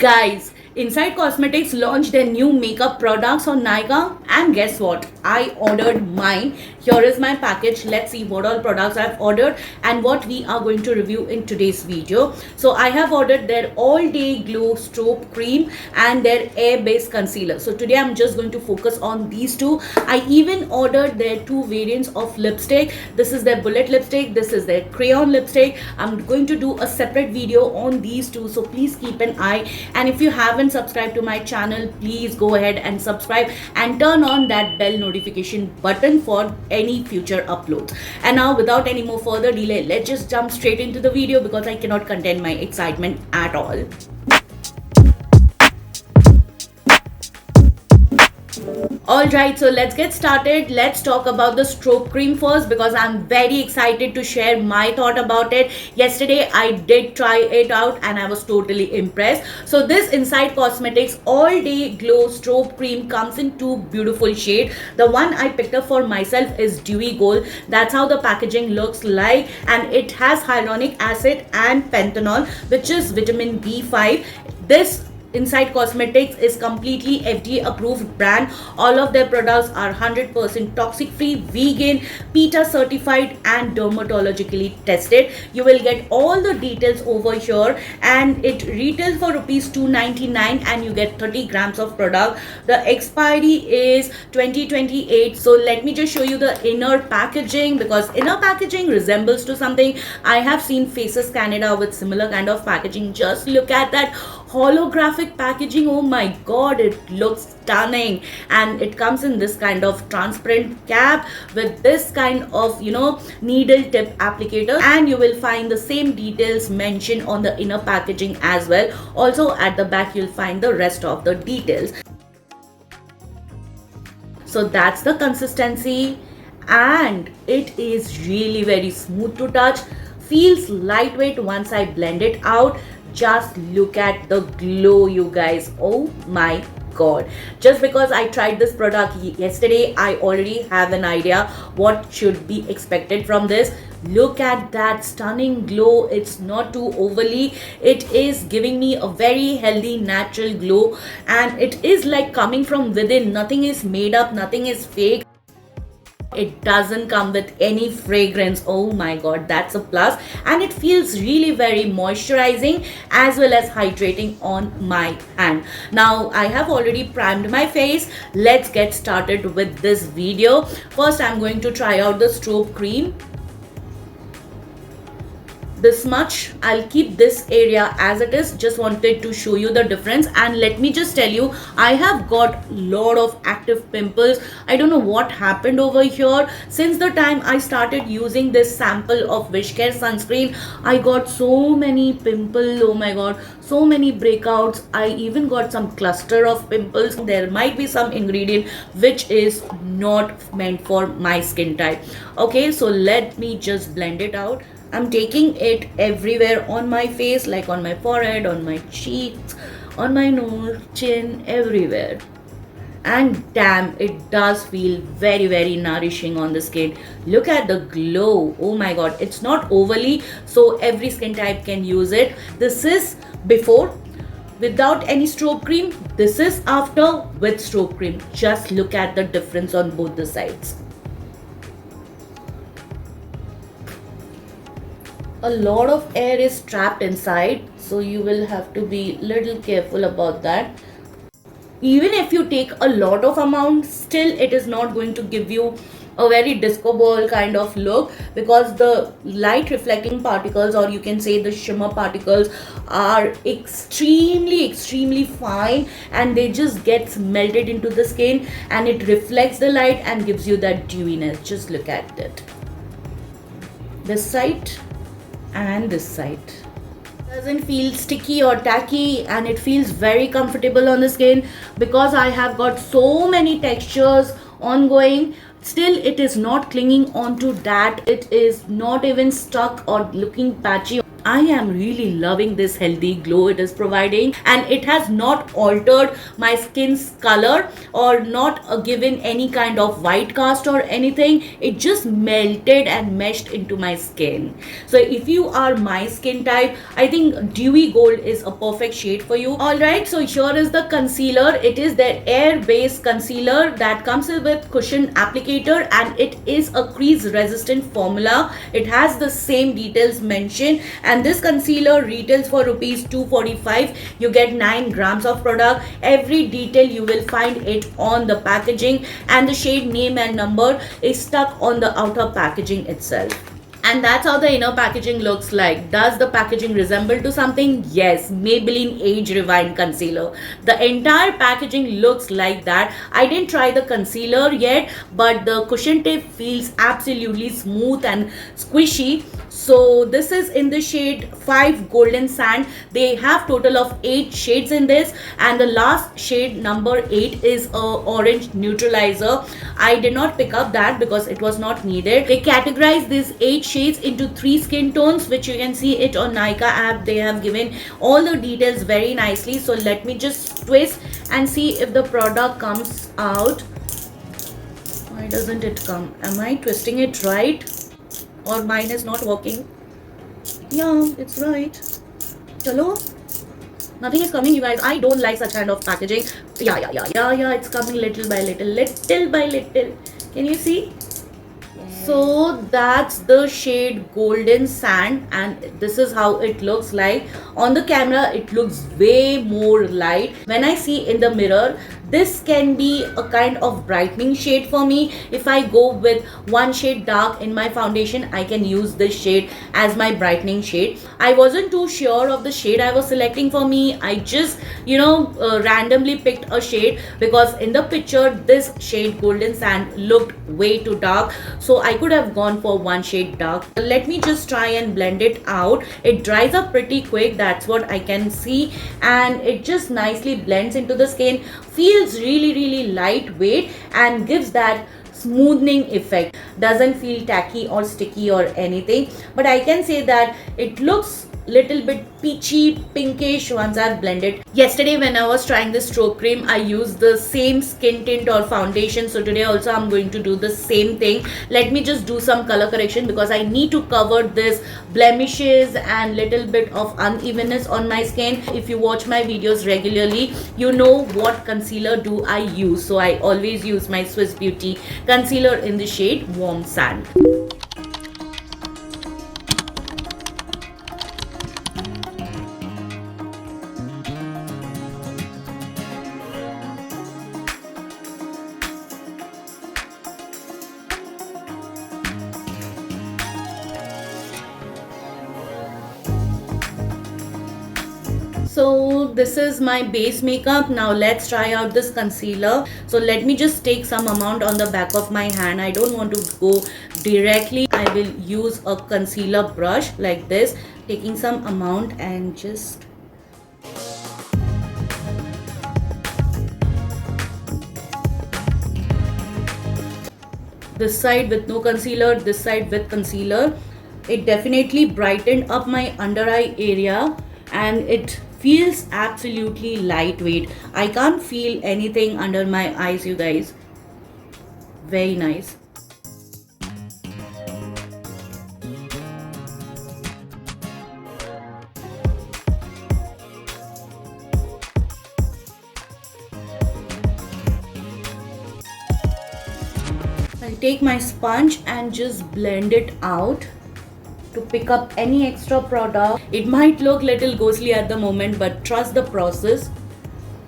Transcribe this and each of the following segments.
Guys, Inside Cosmetics launched their new makeup products on Nykaa, and guess what? I ordered mine. Here is my package. Let's see what all products I've ordered and what we are going to review in today's video. So I have ordered their All Day Glow Strobe Cream and their Air Base Concealer. So today I'm just going to focus on these two. I even ordered their two variants of lipstick. This is their bullet lipstick. This is their crayon lipstick. I'm going to do a separate video on these two. So please keep an eye. And if you haven't subscribed to my channel, please go ahead and subscribe and turn on that bell notification button for any future uploads. And now without any more further delay, let's just jump straight into the video because I cannot contain my excitement at all. Alright, so let's get started. Let's talk about the strobe cream first because I'm very excited to share my thought about it. Yesterday I did try it out and I was totally impressed. So this Inside Cosmetics All Day Glow Strobe Cream comes in two beautiful shades. The one I picked up for myself is Dewy Gold. That's how the packaging looks like, and it has hyaluronic acid and panthenol, which is vitamin B5. This Inside Cosmetics is completely FDA approved brand. All of their products are 100% toxic free, vegan, PETA certified and dermatologically tested. You will get all the details over here, and it retails for rupees 299 and you get 30 grams of product. The expiry is 2028. So let me just show you the inner packaging because inner packaging resembles to something. I have seen Faces Canada with similar kind of packaging. Just look at that holographic packaging. Oh my god, it looks stunning, and it comes in this kind of transparent cap with this kind of needle tip applicator, and you will find the same details mentioned on the inner packaging as well. Also at the back you'll find the rest of the details. So that's the consistency, and it is really very smooth to touch, feels lightweight once I blend it out. Just look at the glow, you guys. Oh my god, just because I tried this product yesterday, I already have an idea what should be expected from this. Look at that stunning glow. It's not too overly, it is giving me a very healthy natural glow, and it is like coming from within. Nothing is made up, nothing is fake. It doesn't come with any fragrance. Oh my god, that's a plus, and it feels really very moisturizing as well as hydrating on my hand. Now I have already primed my face. Let's get started with this video. First I'm going to try out the strobe cream. This much. I'll keep this area as it is. Just wanted to show you the difference, and let me just tell you, I have got lot of active pimples. I don't know what happened over here. Since the time I started using this sample of Wishcare sunscreen, I got so many pimples. Oh my god, so many breakouts. I even got some cluster of pimples. There might be some ingredient which is not meant for my skin type. Okay, so let me just blend it out. I'm taking it everywhere on my face, like on my forehead, on my cheeks, on my nose, chin, everywhere. And damn, it does feel very very nourishing on the skin. Look at the glow. Oh my god, it's not overly, so every skin type can use it. This is before without any strobe cream. This is after with strobe cream. Just look at the difference on both the sides. A lot of air is trapped inside, so you will have to be little careful about that. Even if you take a lot of amount, still it is not going to give you a very disco ball kind of look because the light reflecting particles, or you can say the shimmer particles, are extremely fine, and they just get melted into the skin and it reflects the light and gives you that dewiness. Just look at it. This side and this side doesn't feel sticky or tacky, and it feels very comfortable on the skin because I have got so many textures ongoing. Still it is not clinging onto that. It is not even stuck or looking patchy. I am really loving this healthy glow it is providing, and it has not altered my skin's color or not given any kind of white cast or anything. It just melted and meshed into my skin. So if you are my skin type, I think dewy gold is a perfect shade for you. Alright, so here is the concealer. It is the air based concealer that comes with cushion applicator, and it is a crease resistant formula. It has the same details mentioned, and this concealer retails for rupees 245. You get 9 grams of product. Every detail you will find it on the packaging, and the shade name and number is stuck on the outer packaging itself. And that's how the inner packaging looks like. Does the packaging resemble to something? Yes, Maybelline Age Rewind Concealer. The entire packaging looks like that. I didn't try the concealer yet, but the cushion tip feels absolutely smooth and squishy. So this is in the shade 5 Golden Sand. They have total of 8 shades in this, and the last shade number 8 is a orange neutralizer. I did not pick up that because it was not needed. They categorize these 8 shades into 3 skin tones, which you can see it on Nykaa app. They have given all the details very nicely. So let me just twist and see if the product comes out. Why doesn't it come? Am I twisting it right? Or mine is not working? Yeah, it's right. Chalo. Nothing is coming, you guys. I don't like such kind of packaging. Yeah. It's coming little by little. Can you see? So that's the shade Golden Sand, and this is how it looks like. On the camera, it looks way more light. When I see in the mirror, this can be a kind of brightening shade for me. If I go with one shade dark in my foundation, I can use this shade as my brightening shade. I wasn't too sure of the shade I was selecting for me. I just, randomly picked a shade because in the picture, this shade Golden Sand looked way too dark. So I could have gone for one shade dark. Let me just try and blend it out. It dries up pretty quick. That's what I can see. And it just nicely blends into the skin. Feels really lightweight and gives that smoothing effect. Doesn't feel tacky or sticky or anything, but I can say that it looks little bit peachy pinkish once I've blended. Yesterday when I was trying this stroke cream, I used the same skin tint or foundation, so today also I'm going to do the same thing. Let me just do some color correction because I need to cover this blemishes and little bit of unevenness on my skin. If you watch my videos regularly, you know what concealer do I use. So I always use my Swiss Beauty concealer in the shade Warm Sand. So this is my base makeup. Now let's try out this concealer. So let me just take some amount on the back of my hand. I don't want to go directly. I will use a concealer brush like this, taking some amount and just this side with no concealer, this side with concealer. It definitely brightened up my under eye area, and it feels absolutely lightweight. I can't feel anything under my eyes, you guys. Very nice. I'll take my sponge and just blend it out to pick up any extra product. It might look little ghostly at the moment, but trust the process.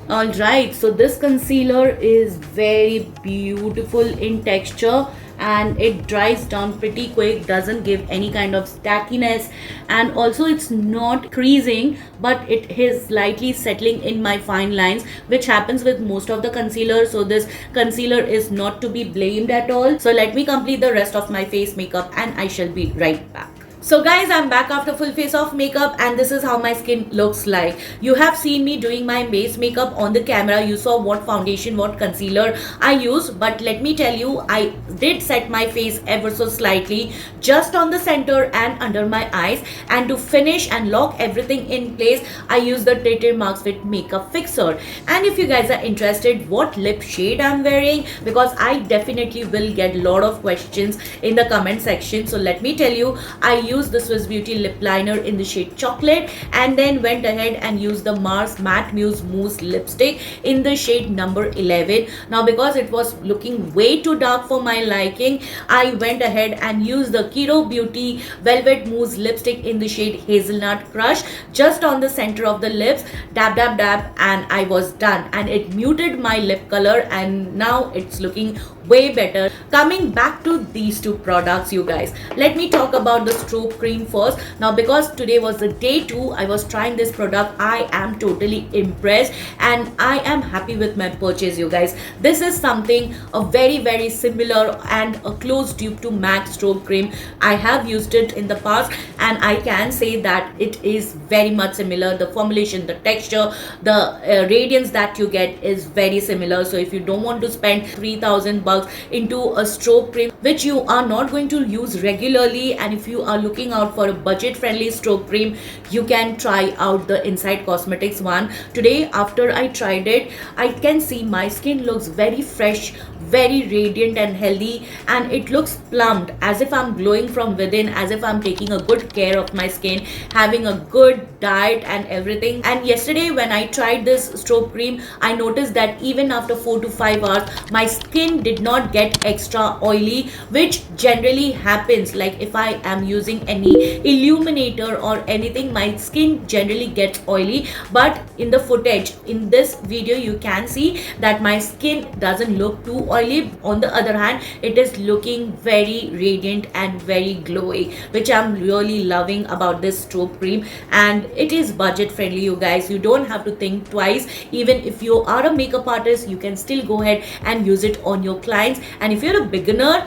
Alright, so this concealer is very beautiful in texture and it dries down pretty quick, doesn't give any kind of stackiness, and also it's not creasing, but it is slightly settling in my fine lines, which happens with most of the concealer. So this concealer is not to be blamed at all. So let me complete the rest of my face makeup and I shall be right back. So guys, I'm back after full face of makeup and this is how my skin looks like. You have seen me doing my base makeup on the camera. You saw what foundation, what concealer I used, but let me tell you, I did set my face ever so slightly just on the center and under my eyes, and to finish and lock everything in place, I used the Treated Marks Fit Makeup Fixer. And if you guys are interested what lip shade I'm wearing, because I definitely will get a lot of questions in the comment section, so let me tell you, I used the Swiss Beauty lip liner in the shade Chocolate and then went ahead and used the Mars Matte Muse Mousse lipstick in the shade number 11. Now because it was looking way too dark for my liking, I went ahead and used the Kiro Beauty Velvet Mousse lipstick in the shade Hazelnut Crush just on the center of the lips, dab dab dab, and I was done, and it muted my lip color and now it's looking way better. Coming back to these two products, you guys, let me talk about the strobe cream first. Now because today was the day 2, I was trying this product. I am totally impressed and I am happy with my purchase, you guys. This is something a very similar and a close dupe to MAC strobe cream. I have used it in the past and I can say that it is very much similar. The formulation, the texture, the radiance that you get is very similar. So if you don't want to spend 3,000 bucks into a strobe cream which you are not going to use regularly, and if you are looking out for a budget friendly strobe cream, you can try out the Inside Cosmetics one. Today after I tried it, I can see my skin looks very fresh, very radiant and healthy, and it looks plumped, as if I'm glowing from within, as if I'm taking a good care of my skin, having a good diet and everything. And yesterday when I tried this strobe cream, I noticed that even after 4 to 5 hours my skin did not get extra oily, which generally happens. Like if I am using any illuminator or anything, my skin generally gets oily, but in the footage in this video you can see that my skin doesn't look too oily. On the other hand, it is looking very radiant and very glowy, which I'm really loving about this strobe cream. And it is budget friendly, you guys. You don't have to think twice. Even if you are a makeup artist, you can still go ahead and use it on your clients, and if you're a beginner,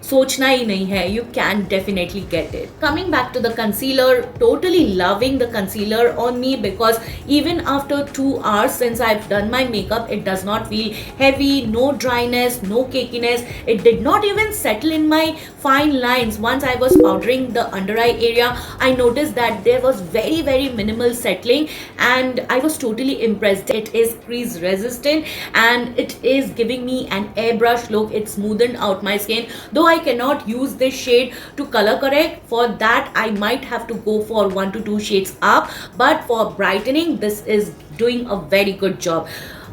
सोचना ही नहीं है, you can definitely get it. Coming back to the concealer, totally loving the concealer on me, because even after 2 hours since I've done my makeup, it does not feel heavy, no dryness, no cakiness. It did not even settle in my fine lines. Once I was powdering the under eye area, I noticed that there was very minimal settling, and I was totally impressed. It is crease resistant and it is giving me an airbrush look. It smoothened out my skin. Though I cannot use this shade to color correct, for that I might have to go for 1 to 2 shades up, but for brightening this is doing a very good job.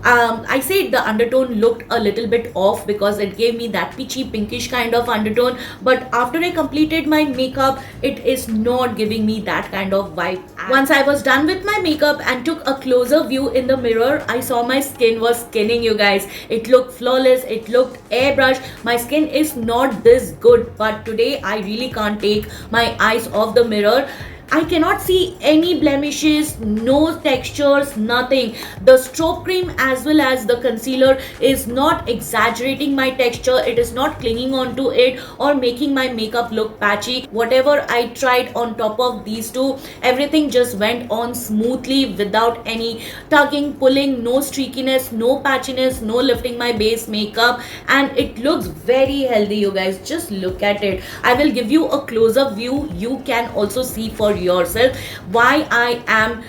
I said the undertone looked a little bit off because it gave me that peachy pinkish kind of undertone, but after I completed my makeup, it is not giving me that kind of vibe. Once I was done with my makeup and took a closer view in the mirror, I saw my skin was skinning, you guys. It looked flawless, it looked airbrush. My skin is not this good, but today I really can't take my eyes off the mirror. I cannot see any blemishes, no textures, nothing. The strobe cream as well as the concealer is not exaggerating my texture. It is not clinging onto it or making my makeup look patchy. Whatever I tried on top of these two, everything just went on smoothly without any tugging, pulling, no streakiness, no patchiness, no lifting my base makeup, and it looks very healthy, you guys. Just look at it. I will give you a close-up view. You can also see for yourself why I am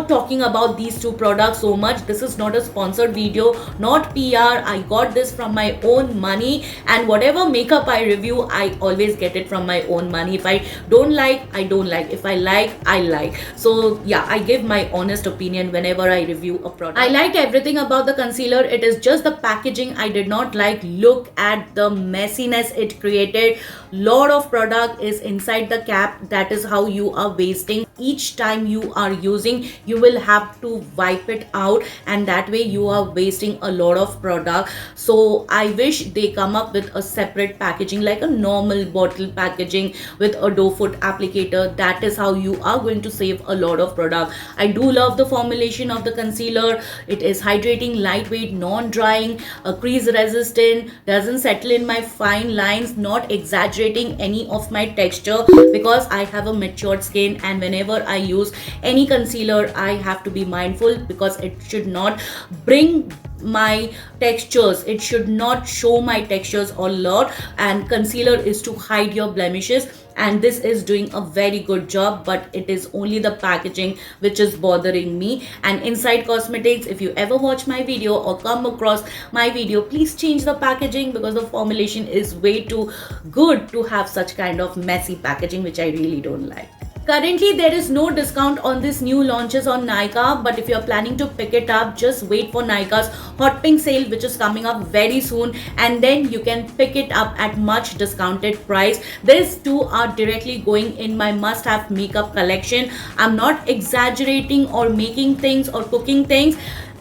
talking about these two products so much. This is not a sponsored video, not PR. I got this from my own money, and whatever makeup I review, I always get it from my own money. If I don't like, I don't like. If I like, I like. So yeah, I give my honest opinion whenever I review a product. I liked everything about the concealer. It is just the packaging I did not like. Look at the messiness it created. Lot of product is inside the cap. That is how you are wasting. each time you are using, you will have to wipe it out, and that way you are wasting a lot of product. So I wish they come up with a separate packaging, like a normal bottle packaging with a doe foot applicator. That is how you are going to save a lot of product. I do love the formulation of the concealer. It is hydrating, lightweight, non-drying, crease resistant, doesn't settle in my fine lines, not exaggerating any of my texture, because I have a matured skin, and whenever I use any concealer I have to be mindful, because it should not bring my textures, it should not show my textures a lot, and concealer is to hide your blemishes, and this is doing a very good job. But it is only the packaging which is bothering me. And Inside Cosmetics, if you ever watch my video or come across my video, please change the packaging, because the formulation is way too good to have such kind of messy packaging, which I really don't like. Currently, there is no discount on this new launches on Nykaa, but if you're planning to pick it up, just wait for Nykaa's Hot Pink sale, which is coming up very soon, and then you can pick it up at much discounted price. These two are directly going in my must-have makeup collection. I'm not exaggerating or making things or cooking things.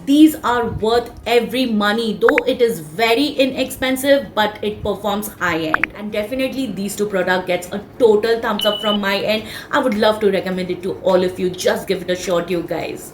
These are worth every money, though it is very inexpensive, but it performs high end, and definitely these two products gets a total thumbs up from my end. I would love to recommend it to all of you. Just give it a shot, you guys.